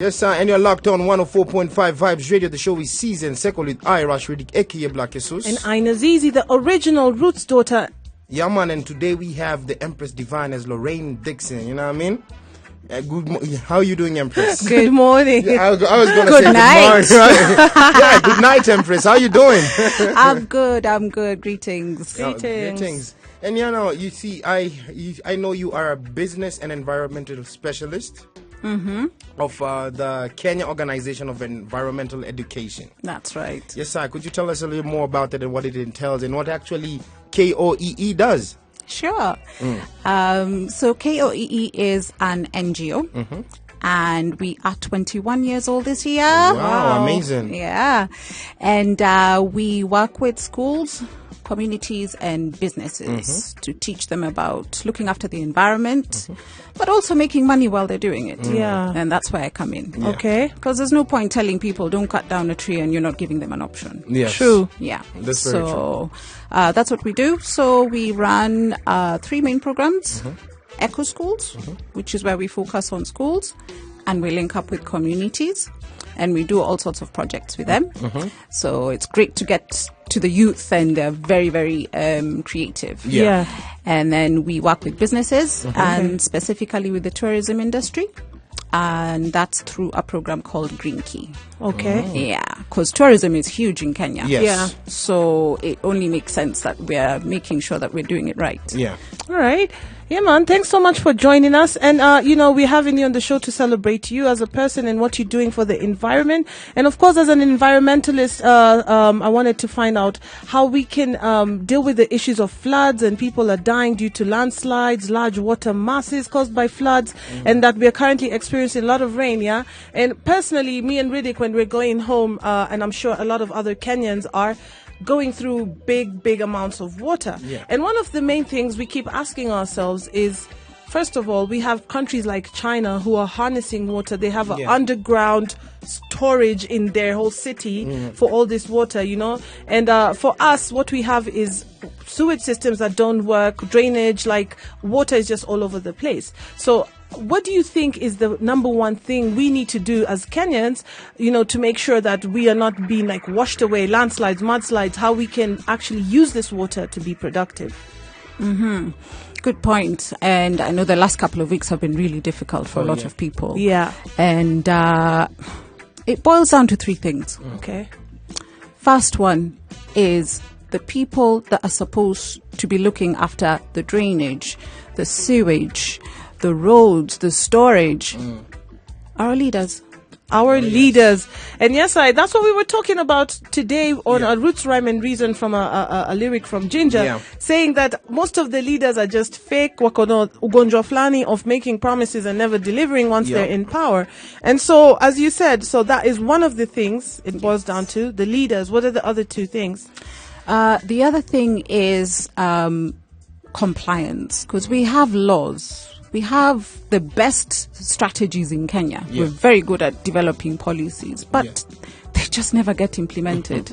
Yes, sir, and you're locked on 104.5 Vibes Radio. The show is Season Second with I, Rashridik, aka Black Jesus. And I, Nazizi, the original Roots daughter. Yeah, man, and today we have the Empress Divine as Lorraine Dixon, you know what I mean? How are you doing, Empress? Good morning. Yeah, I was going to say Good night. good morning. Yeah, good night, Empress. How you doing? I'm good. Greetings. Greetings. And you know, you see, I know you are a business and environmental specialist. Of the Kenya Organization of Environmental Education. That's right. Yes, sir. Could you tell us a little more about it and what it entails and what actually KOEE does? Sure. So KOEE is an NGO. And we are 21 years old this year. Wow, amazing. Yeah. And we work with schools, communities and businesses to teach them about looking after the environment, but also making money while they're doing it. Yeah. And that's where I come in. Yeah. Okay. Because there's no point telling people don't cut down a tree and you're not giving them an option. Yes. True. Yeah. That's very true. That's what we do. So we run 3 main programs. Eco Schools, which is where we focus on schools, and we link up with communities, and we do all sorts of projects with them. So it's great to get to the youth, and they're very, very creative. Yeah. And then we work with businesses, and specifically with the tourism industry. And that's through a program called Green Key. Okay. Yeah, because tourism is huge in Kenya. Yes. Yeah. So it only makes sense that we're making sure that we're doing it right. Yeah. All right. Yeah, man. Thanks so much for joining us. And, we're having you on the show to celebrate you as a person and what you're doing for the environment. And, of course, as an environmentalist, I wanted to find out how we can deal with the issues of floods, and people are dying due to landslides, large water masses caused by floods, and that we're currently experiencing a lot of rain, yeah? And personally, me and Riddick, when we're going home, and I'm sure a lot of other Kenyans are, going through big amounts of water. Yeah. And one of the main things we keep asking ourselves is, first of all, we have countries like China who are harnessing water. They have an underground storage in their whole city for all this water, you know. And for us, what we have is sewage systems that don't work, drainage, like water is just all over the place. So what do you think is the number one thing we need to do as Kenyans, to make sure that we are not being like washed away, landslides, mudslides, how we can actually use this water to be productive? Good point. And I know the last couple of weeks have been really difficult for a lot of people. Yeah. And it boils down to 3 things. Okay. First one is the people that are supposed to be looking after the drainage, the sewage, the roads, the storage, our leaders. Our leaders. And yes, that's what we were talking about today on a Roots Rhyme and Reason from a lyric from Ginger, saying that most of the leaders are just fake, wakono ugonjwa flani of making promises and never delivering once they're in power. And so, as you said, so that is one of the things it boils down to, the leaders. What are the other 2 things? The other thing is compliance, because we have laws. We have the best strategies in Kenya. We're very good at developing policies, but they just never get implemented.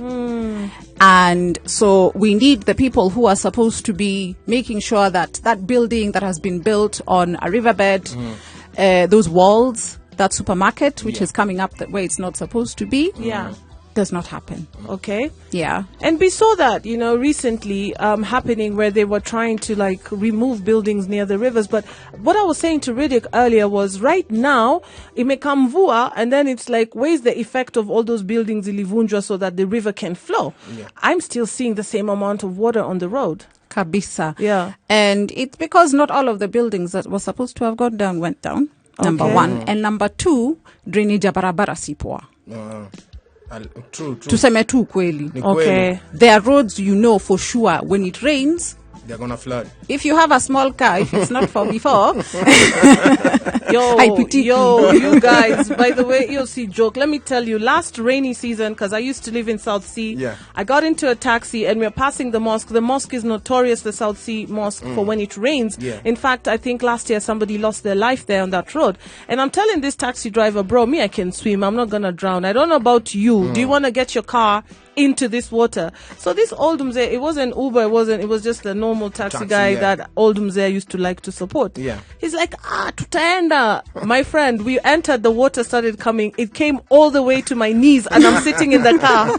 And so we need the people who are supposed to be making sure that that building that has been built on a riverbed, those walls, that supermarket, which is coming up that way it's not supposed to be. Does not happen. Okay. Yeah. And we saw that, recently happening where they were trying to remove buildings near the rivers. But what I was saying to Riddick earlier was right now, it may come mvua, and then it's like, where's the effect of all those buildings ilivunjwa so that the river can flow? I'm still seeing the same amount of water on the road. Kabisa. Yeah. And it's because not all of the buildings that were supposed to have gone down went down. Number 1. And number 2, drainage ya barabara si poa. True. Tuseme tu kweli. Okay. There are roads for sure when it rains they're gonna flood. If you have a small car, if it's not for before. Yo, you guys, by the way, you'll see joke. Let me tell you, last rainy season, because I used to live in South Sea, I got into a taxi and we're passing the mosque. The mosque is notorious, the South Sea mosque, for when it rains. In fact, I think last year somebody lost their life there on that road. And I'm telling this taxi driver, bro, me, I can swim. I'm not going to drown. I don't know about you. Do you want to get your car into this water. So this old Mzee, it wasn't Uber, it was just a normal taxi guy that old Mzee used to like to support. Yeah. He's like, tutaenda. My friend, we entered, the water started coming. It came all the way to my knees and I'm sitting in the car.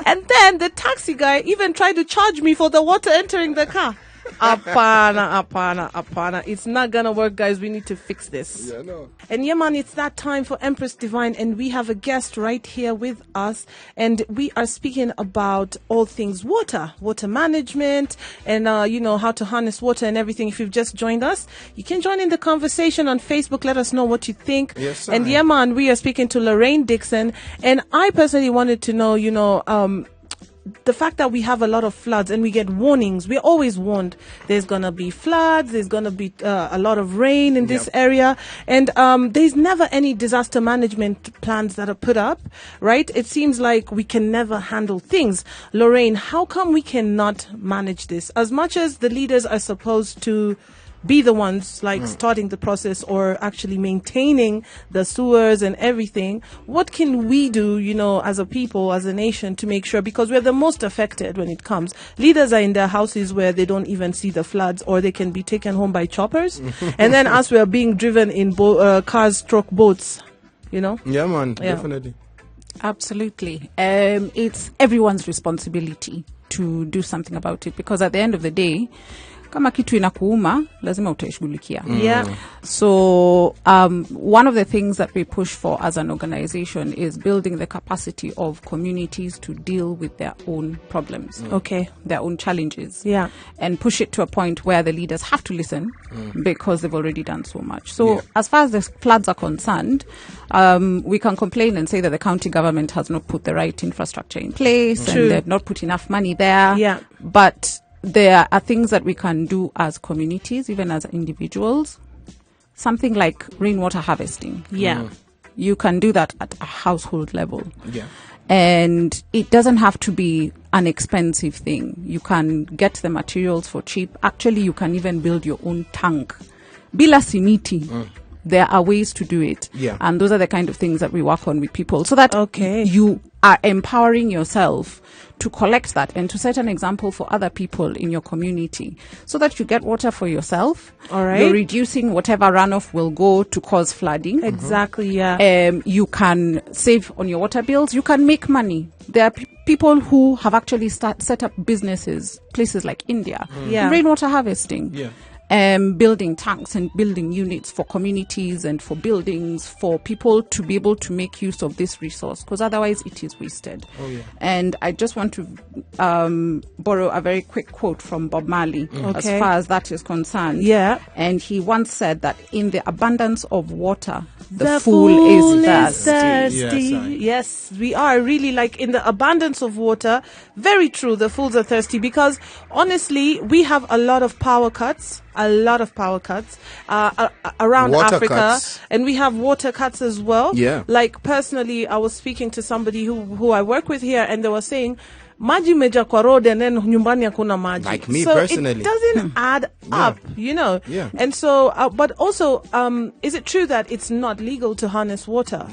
And then the taxi guy even tried to charge me for the water entering the car. Apana. It's not gonna work, guys. We need to fix this. Yeah, no. And yeah, man, it's that time for Empress Divine, and we have a guest right here with us, and we are speaking about all things water management, and how to harness water and everything. If you've just joined us, you can join in the conversation on Facebook. Let us know what you think. Yes, and yeah, man, we are speaking to Lorraine Dixon, and I personally wanted to know, the fact that we have a lot of floods and we get warnings, we're always warned there's going to be floods, there's going to be a lot of rain in this area, and there's never any disaster management plans that are put up, right? It seems like we can never handle things. Lorraine, how come we cannot manage this? As much as the leaders are supposed to be the ones starting the process or actually maintaining the sewers and everything, what can we do, as a people, as a nation, to make sure, because we're the most affected when it comes. Leaders are in their houses where they don't even see the floods, or they can be taken home by choppers. And then us, we are being driven in cars, boats, Yeah, man, definitely. Absolutely. It's everyone's responsibility to do something about it, because at the end of the day, kama kitu inakuuma lazima utaishughulikia. So one of the things that we push for as an organization is building the capacity of communities to deal with their own problems, their own challenges, and push it to a point where the leaders have to listen because they've already done so much. So as far as the floods are concerned, we can complain and say that the county government has not put the right infrastructure in place and they've not put enough money there. But there are things that we can do as communities, even as individuals. Something like rainwater harvesting. You can do that at a household level. And it doesn't have to be an expensive thing. You can get the materials for cheap. Actually, you can even build your own tank. Bila simiti. There are ways to do it. And those are the kind of things that we work on with people, so that you are empowering yourself to collect that and to set an example for other people in your community, so that you get water for yourself. You're reducing whatever runoff will go to cause flooding. You can save on your water bills. You can make money. There are people who have actually set up businesses, places like India, in rainwater harvesting. Building tanks and building units for communities and for buildings for people to be able to make use of this resource, because otherwise it is wasted. And I just want to borrow a very quick quote from Bob Marley as far as that is concerned. And he once said that in the abundance of water, the fool is thirsty. Yes, we are really in the abundance of water. Very true. The fools are thirsty, because honestly, we have a lot of power cuts around water Africa cuts. And we have water cuts as well. Personally, I was speaking to somebody who I work with here, and they were saying maji meja kwa road and then nyumbani hakuna maji. Like me so personally. It doesn't add up, And so, but also, is it true that it's not legal to harness water?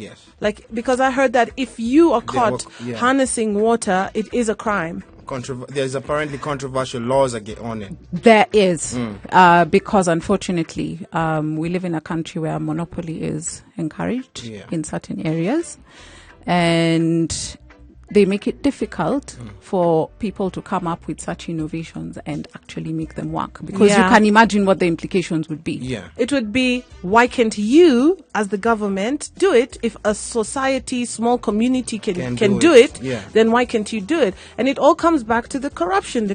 Because I heard that if you are caught harnessing water, it is a crime. There's apparently controversial laws on it. There is, because unfortunately, we live in a country where monopoly is encouraged in certain areas, and they make it difficult for people to come up with such innovations and actually make them work, because you can imagine what the implications would be. It would be, why can't you as the government do it? If a society, small community can do it, then why can't you do it? And it all comes back to the corruption.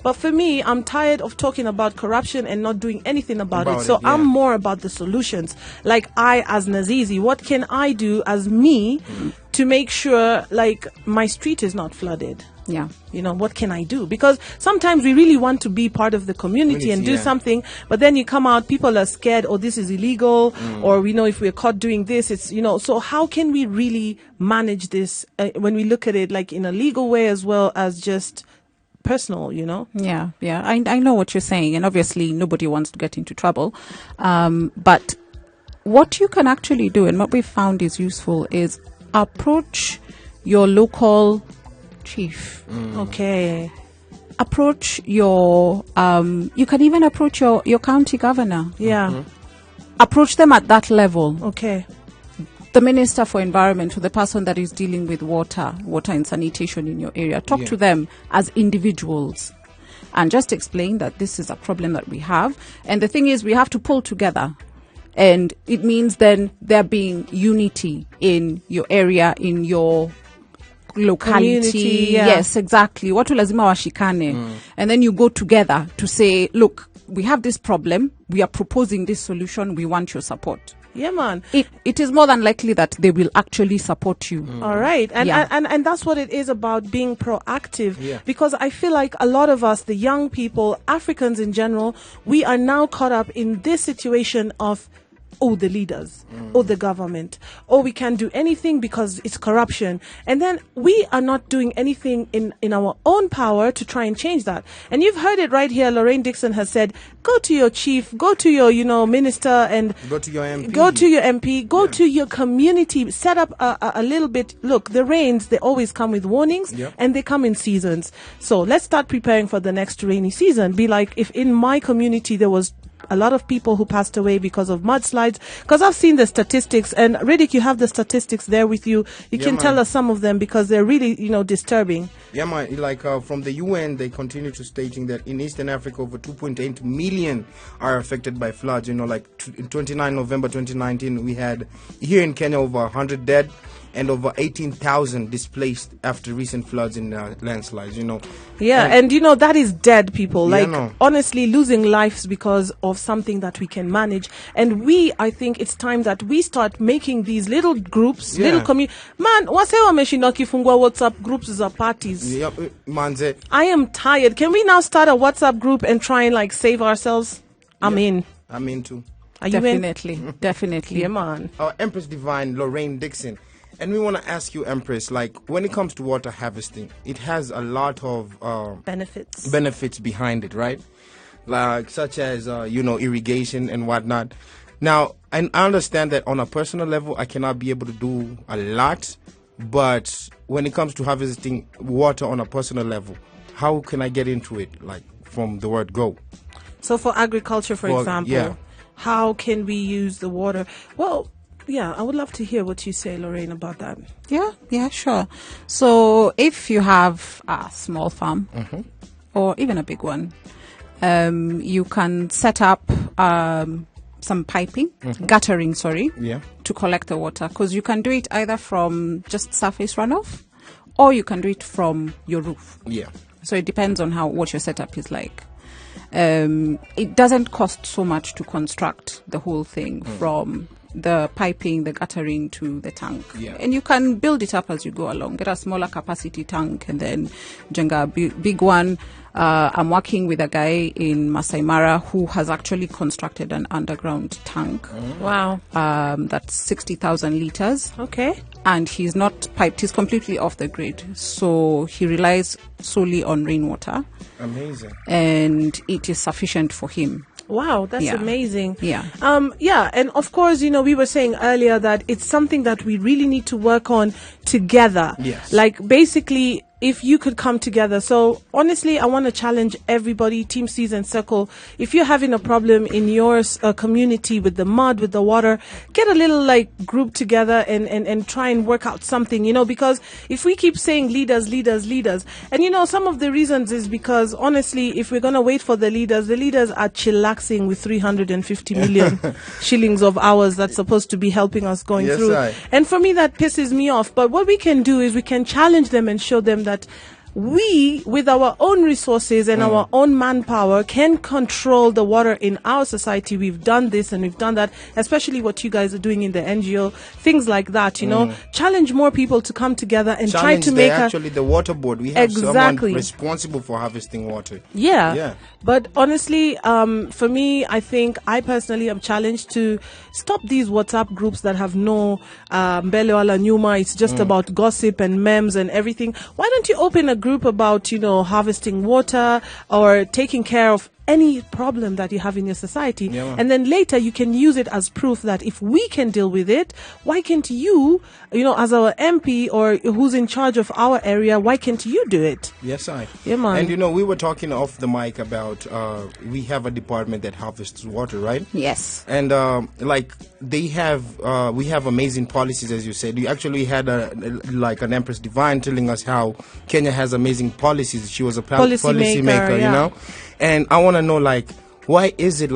But for me, I'm tired of talking about corruption and not doing anything about it. So I'm more about the solutions. Like I, as Nazizi, what can I do as me to make sure my street is not flooded? What can I do? Because sometimes we really want to be part of the community and do something, but then you come out, people are scared, or this is illegal, or we know if we're caught doing this, it's, so how can we really manage this when we look at it in a legal way as well as just personal, I know what you're saying, and obviously nobody wants to get into trouble, but what you can actually do, and what we've found is useful, is approach your local chief. Okay. Approach your, you can even approach your county governor. Yeah. Approach them at that level. Okay. The Minister for Environment, or the person that is dealing with water and sanitation in your area. Talk to them as individuals and just explain that this is a problem that we have. And the thing is, we have to pull together. And it means then there being unity in your area, in your locality. Community, yeah. Yes, exactly. Watu lazima washikane. And then you go together to say, look, we have this problem. We are proposing this solution. We want your support. Yeah, man. It is more than likely that they will actually support you. All right. And, Yeah. and that's what it is about, being proactive. Yeah. Because I feel like a lot of us, the young people, Africans in general, we are now caught up in this situation of, oh, the leaders, oh, the government, oh, we can't do anything because it's corruption. And then we are not doing anything in our own power to try and change that. And you've heard it right here. Lorraine Dixon has said, go to your chief, go to your, minister, and Go to your MP. go to your MP, go to your community, set up a little bit. Look, the rains, they always come with warnings, and they come in seasons. So let's start preparing for the next rainy season. Be like, if in my community there was a lot of people who passed away because of mudslides, because I've seen the statistics, and Riddick, you have the statistics there with you. You can tell us some of them because they're really, disturbing. Yeah, man. Like from the UN, they continue to stating that in Eastern Africa, over 2.8 million are affected by floods. Like in 29 November 2019, we had here in Kenya over 100 dead and over 18,000 displaced after recent floods and landslides. Yeah, and that is dead people. Yeah, Like, no. honestly, losing lives because of something that we can manage. And I think it's time that we start making these little groups, little community. Man, wase wameshinda wakifungua WhatsApp groups za parties. Yeah, manze. I am tired. Can we now start a WhatsApp group and try and save ourselves? I'm in. I'm in too. Are you in? Definitely. Yeah, man. Our Empress Divine, Lorraine Dixon. And we want to ask you, Empress, when it comes to water harvesting, it has a lot of benefits behind it, right? Such as, irrigation and whatnot. Now, I understand that on a personal level, I cannot be able to do a lot. But when it comes to harvesting water on a personal level, how can I get into it, from the word go? So for agriculture, for example, how can we use the water? Well, yeah, I would love to hear what you say, Lorraine, about that. Yeah, sure. So if you have a small farm or even a big one, you can set up some piping, guttering, to collect the water, because you can do it either from just surface runoff or you can do it from your roof. Yeah. So it depends on what your setup is like. It doesn't cost so much to construct the whole thing from the piping, the guttering to the tank. Yeah. And you can build it up as you go along. Get a smaller capacity tank and then jenga a big one. I'm working with a guy in Masai Mara who has actually constructed an underground tank. Wow. That's 60,000 liters. Okay. And he's not piped. He's completely off the grid. So he relies solely on rainwater. Amazing. And it is sufficient for him. Wow, that's amazing. Yeah. And of course, we were saying earlier that it's something that we really need to work on together. Yes. Basically, if you could come together. So honestly, I want to challenge everybody, Team Season Circle. If you're having a problem in your community with the mud, with the water, get a little group together and try and work out something, because if we keep saying leaders, and some of the reasons is because honestly, if we're going to wait for the leaders are chillaxing with 350 million shillings of hours that's supposed to be helping us going through. And for me, that pisses me off. But what we can do is we can challenge them and show them that we, with our own resources and our own manpower, can control the water in our society. We've done this and we've done that, especially what you guys are doing in the NGO, things like that, challenge more people to come together and try to make actually the water board. We have someone responsible for harvesting water. Yeah. But honestly, for me, I think I personally am challenged to stop these WhatsApp groups that have no mbele wala nyuma. It's just about gossip and memes and everything. Why don't you open a group about, harvesting water or taking care of any problem that you have in your society. And then later you can use it as proof that if we can deal with it, why can't you, as our MP or who's in charge of our area, why can't you do it? Yes, I. Yeah, man. And we were talking off the mic about we have a department that harvests water, right? Yes. And they have we have amazing policies, as you said. You actually had an Empress Divine telling us how Kenya has amazing policies. She was a policy maker, And I want to know, why is it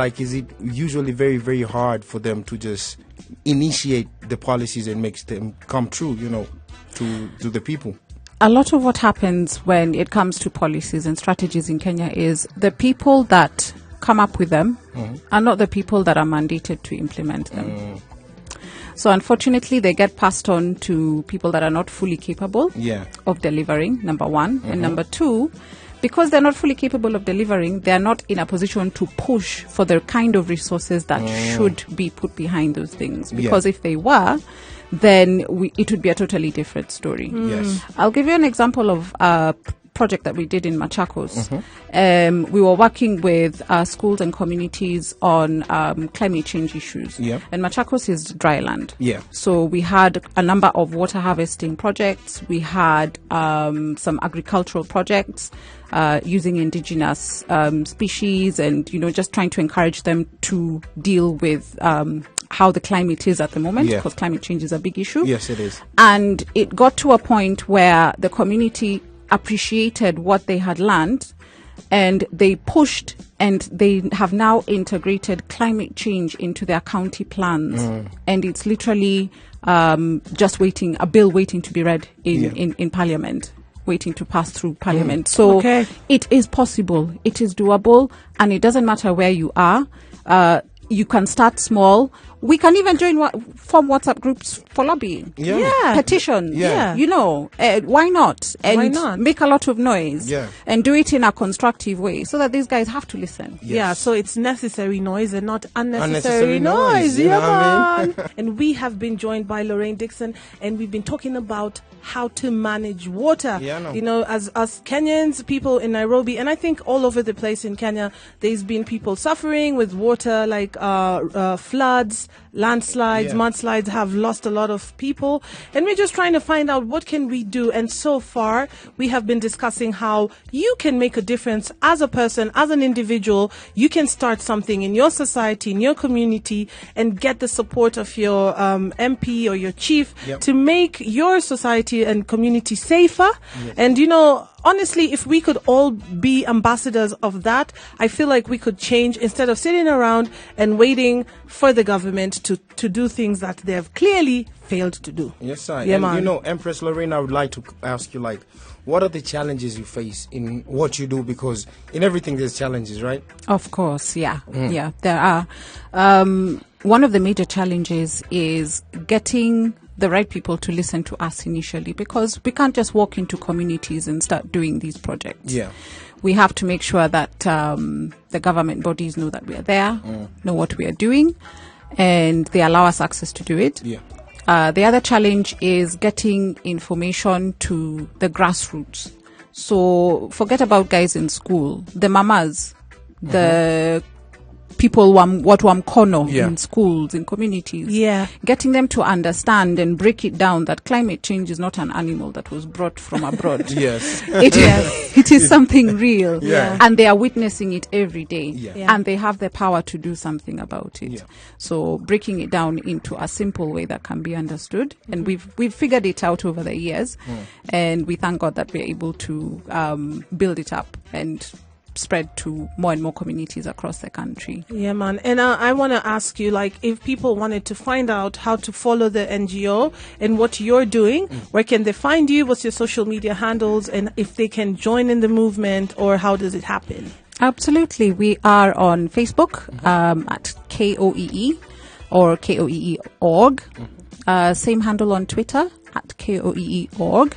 usually very, very hard for them to just initiate the policies and makes them come true, to the people? A lot of what happens when it comes to policies and strategies in Kenya is the people that come up with them are not the people that are mandated to implement them. So unfortunately, they get passed on to people that are not fully capable of delivering, number one. And number two, because they're not fully capable of delivering, they're not in a position to push for the kind of resources that should be put behind those things. Because if they were, then it would be a totally different story. Yes. I'll give you an example of a project that we did in Machakos. We were working with schools and communities on climate change issues. And Machakos is dry land. So we had a number of water harvesting projects. We had some agricultural projects using indigenous species and, just trying to encourage them to deal with how the climate is at the moment, because climate change is a big issue. Yes, it is. And it got to a point where the community appreciated what they had learned, and they pushed, and they have now integrated climate change into their county plans. And it's literally just a bill waiting to be read in Parliament, waiting to pass through Parliament. So it is possible, it is doable, and it doesn't matter where you are. You can start small. We can even form WhatsApp groups for lobbying. Petitions. Why not? And make a lot of noise. And do it in a constructive way so that these guys have to listen. So it's necessary noise and not unnecessary noise. And we have been joined by Lorraine Dixon, and we've been talking about how to manage water. As Kenyans, people in Nairobi, and I think all over the place in Kenya, there's been people suffering with water, like floods, landslides, mudslides have lost a lot of people, and we're just trying to find out what can we do. And so far we have been discussing how you can make a difference as a person, as an individual. You can start something in your society, in your community, and get the support of your MP or your chief to make your society and community safer. And honestly, if we could all be ambassadors of that, I feel like we could change instead of sitting around and waiting for the government to do things that they have clearly failed to do. Yes, sir. And Empress Lorraine, I would like to ask you, what are the challenges you face in what you do? Because in everything there's challenges, right? Of course, there are. One of the major challenges is getting the right people to listen to us initially, because we can't just walk into communities and start doing these projects. We have to make sure that the government bodies know that we are there, know what we are doing, and they allow us access to do it. The other challenge is getting information to the grassroots. So forget about guys in school, the mamas, the people wamkono in schools, in communities. Getting them to understand and break it down that climate change is not an animal that was brought from abroad. It is something real. And they are witnessing it every day. And they have the power to do something about it. So breaking it down into a simple way that can be understood. And we've figured it out over the years. And we thank God that we're able to build it up and spread to more and more communities across the country. And I want to ask you, if people wanted to find out how to follow the NGO and what you're doing, where can they find you? What's your social media handles? And if they can join in the movement, or how does it happen? Absolutely. We are on Facebook at KOEE or KOEE.org. Same handle on Twitter at KOEE.org.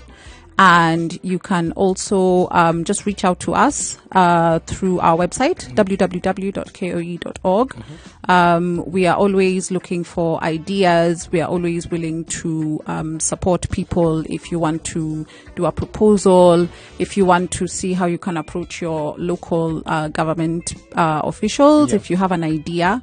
And you can also just reach out to us through our website, www.koe.org. We are always looking for ideas. We are always willing to support people. If you want to do a proposal, if you want to see how you can approach your local government officials, if you have an idea,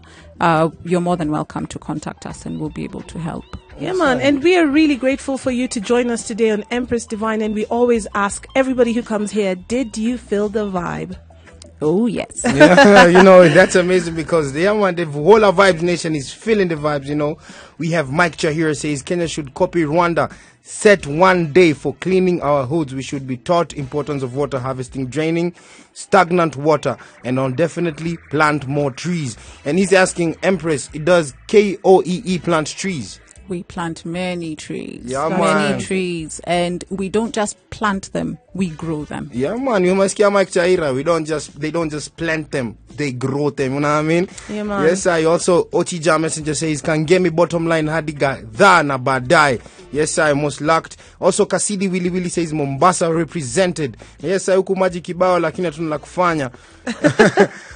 you're more than welcome to contact us and we'll be able to help. Yeah, man. And we are really grateful for you to join us today on Empress Divine. And we always ask everybody who comes here, did you feel the vibe? Oh, yes. Yeah, that's amazing because the whole of Vibes Nation is feeling the vibes, We have Mike Chahira says Kenya should copy Rwanda. Set one day for cleaning our hoods. We should be taught importance of water harvesting, draining stagnant water, and definitely plant more trees. And he's asking Empress, does KOEE plant trees? We plant many trees. Yeah, many trees. And we don't just plant them, we grow them. Yeah, man. You must hear Mike Chaira. They don't just plant them, they grow them. You know what I mean? Yeah, man. Yes, I also, Ochija Messenger says, can get me bottom line hadiga, dha na badai. Yes, I most lacked. Also, Kasidi Willy says, Mombasa represented. Yes, I huku maji kibao, lakini hatuna kufanya.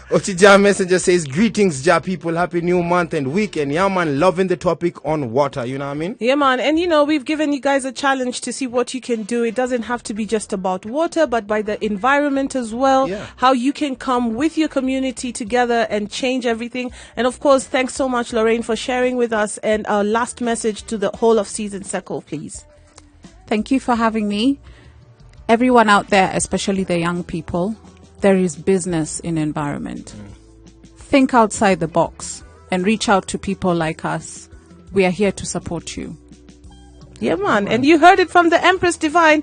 Ochija Messenger says, greetings, Ja people. Happy new month and weekend. Yeah, man, loving the topic on water. You know what I mean? Yeah, man. And, we've given you guys a challenge to see what you can do. It doesn't have to be just about water, but by the environment as well. Yeah. How you can come with your community together and change everything. And, of course, thanks so much, Lorraine, for sharing with us. And our last message to the whole of Season Circle, please. Thank you for having me. Everyone out there, especially the young people, there is business in environment. Think outside the box and reach out to people like us. We are here to support you. Yeah, man. And you heard it from the Empress Divine.